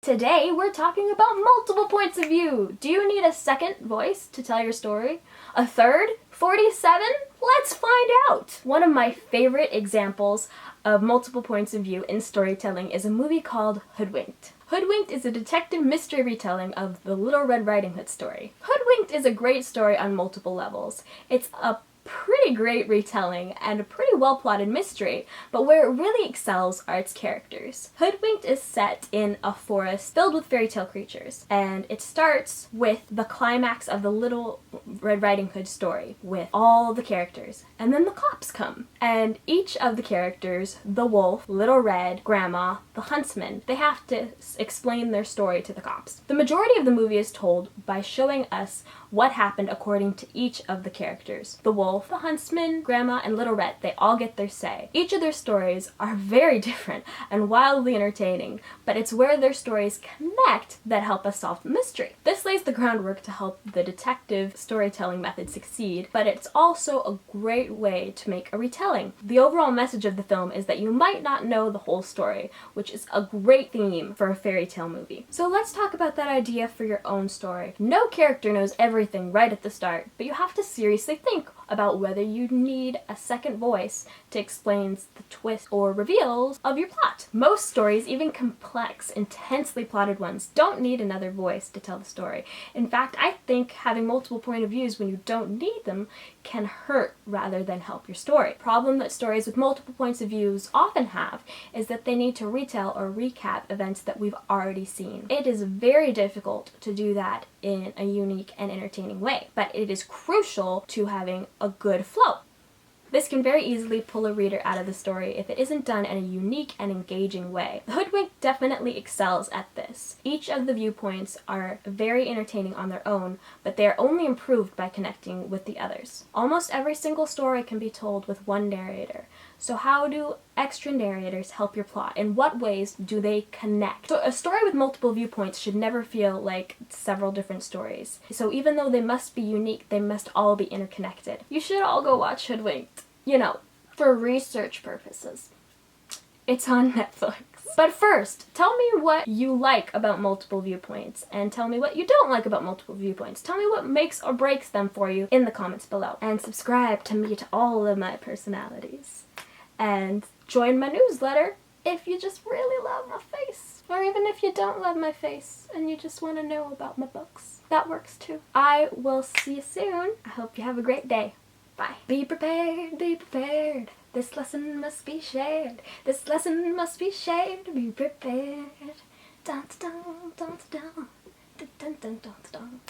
Today we're talking about multiple points of view. Do you need a second voice to tell your story? A third? 47? Let's find out! One of my favorite examples of multiple points of view in storytelling is a movie called Hoodwinked. Hoodwinked is a detective mystery retelling of the Little Red Riding Hood story. Hoodwinked is a great story on multiple levels. It's a pretty great retelling and a pretty well-plotted mystery, but where it really excels are its characters. Hoodwinked is set in a forest filled with fairy tale creatures, and it starts with the climax of the Little Red Riding Hood story with all the characters, and then the cops come. And each of the characters, the wolf, Little Red, Grandma, the huntsman, they have to explain their story to the cops. The majority of the movie is told by showing us what happened according to each of the characters. The wolf, the huntsman, Grandma, and Little Red, they all get their say. Each of their stories are very different and wildly entertaining, but it's where their stories connect that help us solve the mystery. This lays the groundwork to help the detective storytelling method succeed, but it's also a great way to make a retelling. The overall message of the film is that you might not know the whole story, which is a great theme for a fairy tale movie. So let's talk about that idea for your own story. No character knows everything right at the start, but you have to seriously think about whether you need a second voice to explain the twist or reveals of your plot. Most stories, even complex, intensely plotted ones, don't need another voice to tell the story. In fact, I think having multiple point of views when you don't need them can hurt rather than help your story. The problem that stories with multiple points of views often have is that they need to retell or recap events that we've already seen. It is very difficult to do that in a unique and entertaining way, but it is crucial to having a good flow. This can very easily pull a reader out of the story if it isn't done in a unique and engaging way. The Hoodwinked definitely excels at this. Each of the viewpoints are very entertaining on their own, but they are only improved by connecting with the others. Almost every single story can be told with one narrator. So how do extra narrators help your plot? In what ways do they connect? So a story with multiple viewpoints should never feel like several different stories. So even though they must be unique, they must all be interconnected. You should all go watch Hoodwinked, you know, for research purposes. It's on Netflix. But first, tell me what you like about multiple viewpoints, and tell me what you don't like about multiple viewpoints. Tell me what makes or breaks them for you in the comments below. And subscribe to meet all of my personalities. And join my newsletter if you just really love my face. Or even if you don't love my face and you just want to know about my books. That works too. I will see you soon. I hope you have a great day. Bye. Be prepared, be prepared. This lesson must be shared. This lesson must be shared. Be prepared. Dun dun dun dun dun dun dun dun dun dun.